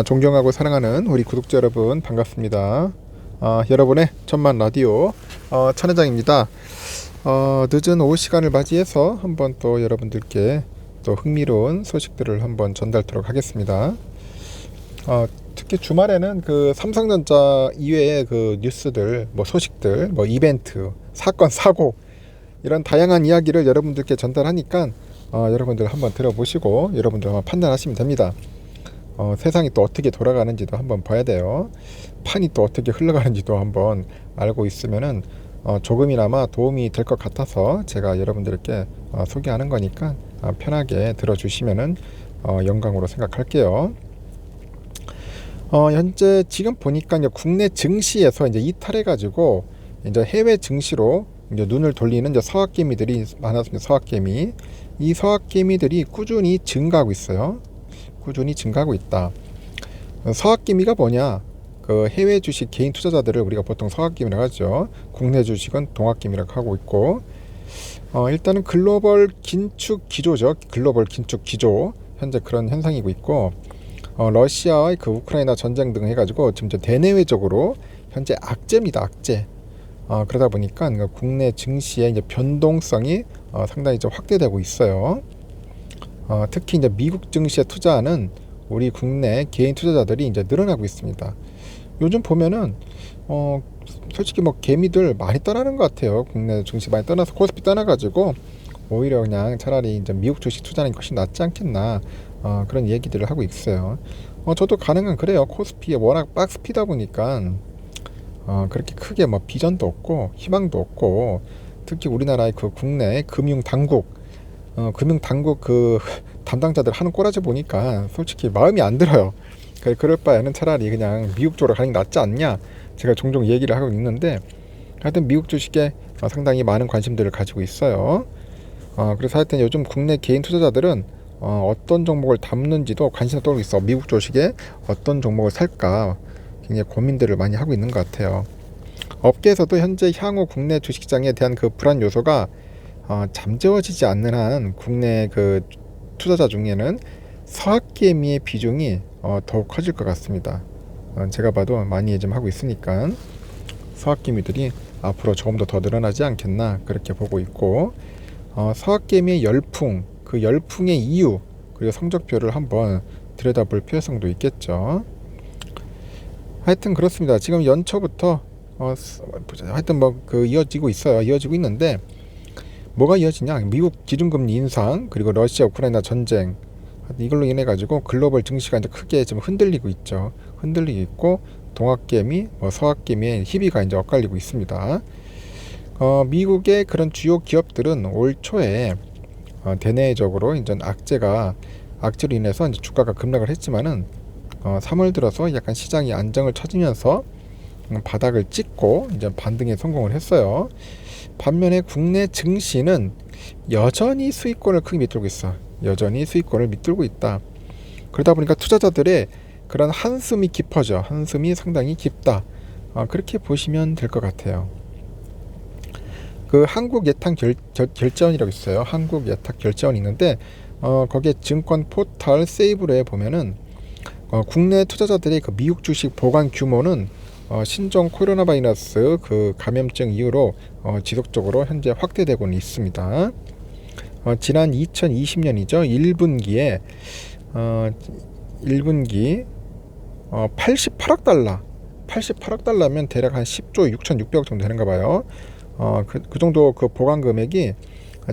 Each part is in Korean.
존경하고 사랑하는 우리 구독자 여러분 반갑습니다. 여러분의 천만 라디오 천회장입니다. 늦은 오후 시간을 맞이해서 한번 또 여러분들께 또 흥미로운 소식들을 한번 전달토록 하겠습니다. 특히 주말에는 그 삼성전자 이외의 그 뉴스들, 소식들, 이벤트, 사건, 사고 이런 다양한 이야기를 여러분들께 전달하니까 여러분들 한번 들어보시고 여러분들 한번 판단하시면 됩니다. 세상이 또 어떻게 돌아가는지도 한번 봐야 돼요. 판이 또 어떻게 흘러가는지도 한번 알고 있으면은 조금이나마 도움이 될 것 같아서 제가 여러분들께 소개하는 거니까 편하게 들어주시면은 영광으로 생각할게요. 현재 지금 보니까 이제 국내 증시에서 이제 이탈해가지고 이제 해외 증시로 이제 눈을 돌리는 이제 서학개미들이 많았습니다. 서학개미. 이 서학개미들이 꾸준히 증가하고 있어요. 꾸준히 증가하고 있다. 서학개미가 뭐냐? 그 해외 주식 개인 투자자들을 우리가 보통 서학개미라고 하죠. 국내 주식은 동학개미라고 하고 있고, 일단은 글로벌 긴축 기조죠. 글로벌 긴축 기조. 현재 그런 현상이고 있고, 러시아의 그 우크라이나 전쟁 등 해가지고 지금 대내외적으로 현재 악재입니다. 악재. 그러다 보니까 국내 증시의 이제 변동성이 상당히 좀 확대되고 있어요. 특히 이제 미국 증시에 투자하는 우리 국내 개인 투자자들이 이제 늘어나고 있습니다. 요즘 보면은 솔직히 개미들 많이 떠나는 것 같아요. 국내 증시 많이 떠나서 코스피 떠나가지고 오히려 그냥 차라리 이제 미국 주식 투자하는 게 훨씬 낫지 않겠나 그런 얘기들을 하고 있어요. 저도 가능한 그래요. 코스피에 워낙 박스피다 보니까 그렇게 크게 비전도 없고 희망도 없고, 특히 우리나라의 그 국내 금융당국 그 담당자들 하는 꼬라지 보니까 솔직히 마음이 안 들어요. 그럴 바에는 차라리 그냥 미국 쪽으로 가는 게 낫지 않냐, 제가 종종 얘기를 하고 있는데, 하여튼 미국 주식에 상당히 많은 관심들을 가지고 있어요. 그래서 하여튼 요즘 국내 개인 투자자들은 어떤 종목을 담는지도 관심이 떠오르고 있어. 미국 주식에 어떤 종목을 살까 굉장히 고민들을 많이 하고 있는 것 같아요. 업계에서도 현재 향후 국내 주식시장에 대한 그 불안 요소가 잠재워지지 않는 한 국내 그 투자자 중에는 서학개미의 비중이 더욱 커질 것 같습니다. 제가 봐도 많이 좀 하고 있으니까 서학개미들이 앞으로 조금 더 늘어나지 않겠나 그렇게 보고 있고, 서학개미의 열풍, 그 열풍의 이유 그리고 성적표를 한번 들여다볼 필요성도 있겠죠. 하여튼 그렇습니다. 지금 연초부터 하여튼 이어지고 있어요. 이어지고 있는데 뭐가 이어지냐? 미국 기준금리 인상, 그리고 러시아 우크라이나 전쟁, 이걸로 인해 가지고 글로벌 증시가 이제 크게 좀 흔들리고 있죠. 흔들리고 있고, 동학개미, 서학개미의 희비가 이제 엇갈리고 있습니다. 미국의 그런 주요 기업들은 올 초에 대내적으로 이제 악재로 인해서 이제 주가가 급락을 했지만은 3월 들어서 약간 시장이 안정을 찾으면서 바닥을 찍고 이제 반등에 성공을 했어요. 반면에 국내 증시는 여전히 수익권을 크게 밑들고 있어. 여전히 수익권을 밑들고 있다. 그러다 보니까 투자자들의 그런 한숨이 깊어져. 한숨이 상당히 깊다. 그렇게 보시면 될 것 같아요. 그 한국예탁결제원이라고 있어요. 한국예탁결제원이 있는데 거기에 증권 포털 세이브로에 보면은 국내 투자자들의 그 미국 주식 보관 규모는 신종 코로나 바이러스 그 감염증 이후로 지속적으로 현재 확대되고는 있습니다. 지난 2020년이죠. 1분기에 88억 달러 88억 달러면 대략 한 10조 6,600억 정도 되는가 봐요. 그 정도 그 보관 금액이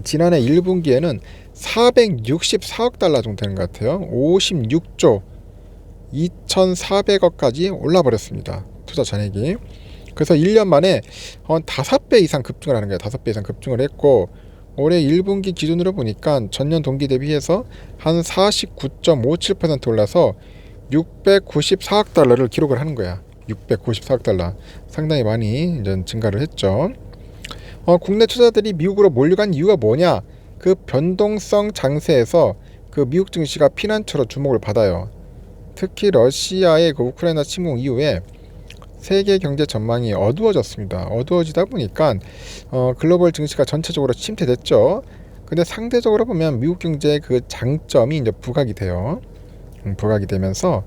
지난해 1분기에는 464억 달러 정도 되는 것 같아요. 56조 2,400억까지 올라버렸습니다. 투자 잔액이. 그래서 1년 만에 한 5배 이상 급증을 하는 거예요. 5배 이상 급증을 했고, 올해 1분기 기준으로 보니까 전년 동기 대비해서 한 49.57% 올라서 694억 달러를 기록을 하는 거야. 694억 달러. 상당히 많이 이제 증가를 했죠. 국내 투자자들이 미국으로 몰려간 이유가 뭐냐? 그 변동성 장세에서 그 미국 증시가 피난처로 주목을 받아요. 특히 러시아의 그 우크라이나 침공 이후에 세계 경제 전망이 어두워졌습니다. 어두워지다 보니까 글로벌 증시가 전체적으로 침체됐죠. 근데 상대적으로 보면 미국 경제의 그 장점이 이제 부각이 돼요. 부각이 되면서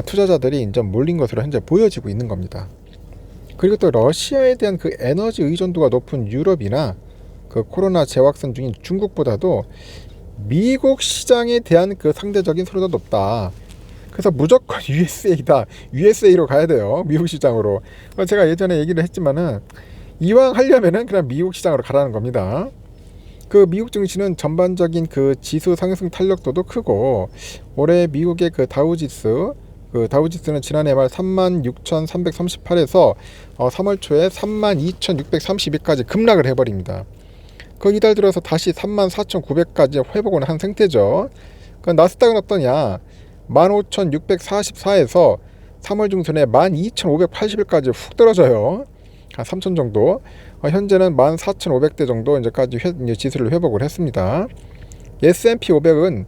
투자자들이 이제 몰린 것으로 현재 보여지고 있는 겁니다. 그리고 또 러시아에 대한 그 에너지 의존도가 높은 유럽이나 그 코로나 재확산 중인 중국보다도 미국 시장에 대한 그 상대적인 소로가 높다. 그래서 무조건 USA다. USA로 가야 돼요. 미국 시장으로. 제가 예전에 얘기를 했지만은 이왕 하려면은 그냥 미국 시장으로 가라는 겁니다. 그 미국 증시는 전반적인 그 지수 상승 탄력도도 크고 올해 미국의 그 다우지수는 지난해 말 36,338에서 3월 초에 32,632까지 급락을 해버립니다. 그 이달 들어서 다시 34,900까지 회복을 한 상태죠. 그 나스닥은 어떠냐? 15,644에서 3월 중순에 12,580일까지 훅 떨어져요. 한 3천 정도. 현재는 14,500대 정도 이제까지 지수를 회복을 했습니다. S&P 500은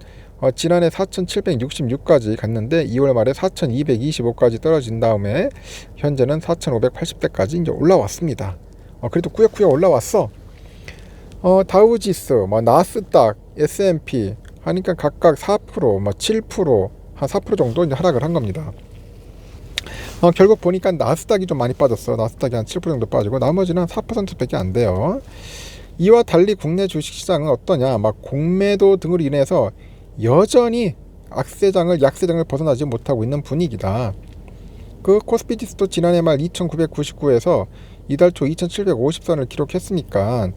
지난해 4,766까지 갔는데 2월 말에 4,225까지 떨어진 다음에 현재는 4,580대까지 이제 올라왔습니다. 그래도 꾸역꾸역 올라왔어. 다우지수, 나스닥, S&P 하니까 각각 4%, 7%, 한 4% 정도 이제 하락을 한 겁니다. 결국 보니까 나스닥이 좀 많이 빠졌어. 나스닥이 한 7% 정도 빠지고 나머지는 4%밖에 안 돼요. 이와 달리 국내 주식시장은 어떠냐? 공매도 등으로 인해서 여전히 약세장을 벗어나지 못하고 있는 분위기다. 그 코스피 지수도 지난해 말 2,999에서 이달 초 2,750선을 기록했으니까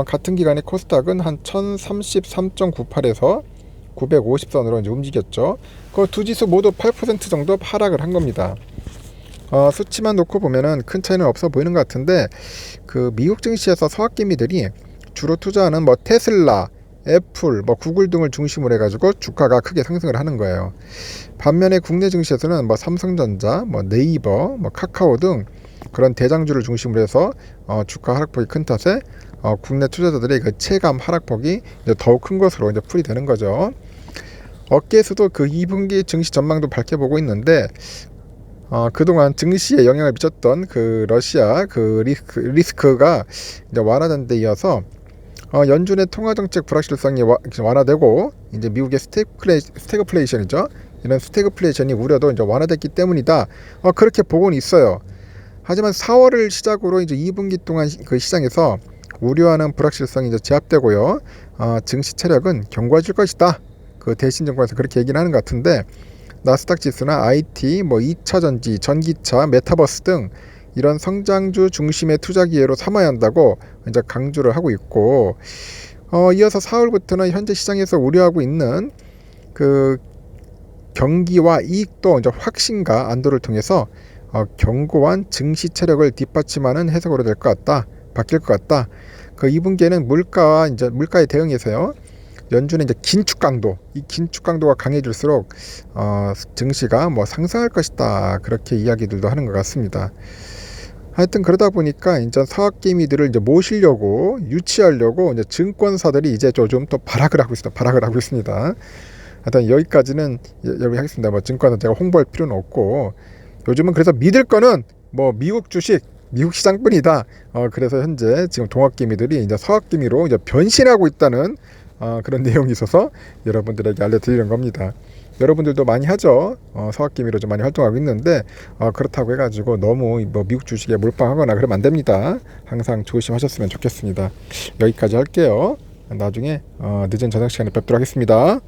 같은 기간에 코스닥은 한 1,033.98에서 950선으로 이제 움직였죠. 그 두 지수 모두 8% 정도 하락을 한 겁니다. 수치만 놓고 보면은 큰 차이는 없어 보이는 것 같은데 그 미국 증시에서 서학개미들이 주로 투자하는 테슬라, 애플, 구글 등을 중심으로 해가지고 주가가 크게 상승을 하는 거예요. 반면에 국내 증시에서는 삼성전자, 네이버, 카카오 등 그런 대장주를 중심으로 해서 주가 하락폭이 큰 탓에 국내 투자자들의 그 체감 하락폭이 이제 더욱 큰 것으로 이제 풀이되는 거죠. 업계에서도 그 2분기 증시 전망도 밝혀보고 있는데 그동안 증시에 영향을 미쳤던 그 러시아 그 리스크가 이제 완화된 데 이어서 연준의 통화정책 불확실성이 완화되고 이제 미국의 스태그플레이션이죠. 이런 스태그플레이션이 우려도 이제 완화됐기 때문이다. 그렇게 보고는 있어요. 하지만 4월을 시작으로 이제 2분기 동안 그 시장에서 우려하는 불확실성이 이제 제압되고요. 증시 체력은 견고해질 것이다. 그 대신증권에서 그렇게 얘기를 하는 것 같은데 나스닥 지수나 IT, 2차 전지, 전기차, 메타버스 등 이런 성장주 중심의 투자 기회로 삼아야 한다고 이제 강조를 하고 있고 이어서 4월부터는 현재 시장에서 우려하고 있는 그 경기와 이익도 이제 확신과 안도를 통해서 견고한 증시 체력을 뒷받침하는 해석으로 될 것 같다. 바뀔 것 같다. 그 2분기에는 물가에 대응해서요. 연준의 이제 긴축 강도, 이 긴축 강도가 강해질수록 증시가 상승할 것이다. 그렇게 이야기들도 하는 것 같습니다. 하여튼 그러다 보니까 이제 서학개미들을 이제 모시려고 유치하려고 이제 증권사들이 이제 좀 더 발악을 하고 있습니다. 하여튼 여기까지는 여기 하겠습니다. 증권사 제가 홍보할 필요는 없고 요즘은 그래서 믿을 거는 미국 주식, 미국 시장뿐이다. 그래서 현재 지금 동학개미들이 이제 서학개미로 이제 변신하고 있다는 그런 내용이 있어서 여러분들에게 알려드리는 겁니다. 여러분들도 많이 하죠. 서학개미로 좀 많이 활동하고 있는데 그렇다고 해가지고 너무 미국 주식에 몰빵하거나 그러면 안 됩니다. 항상 조심하셨으면 좋겠습니다. 여기까지 할게요. 나중에 늦은 저녁 시간에 뵙도록 하겠습니다.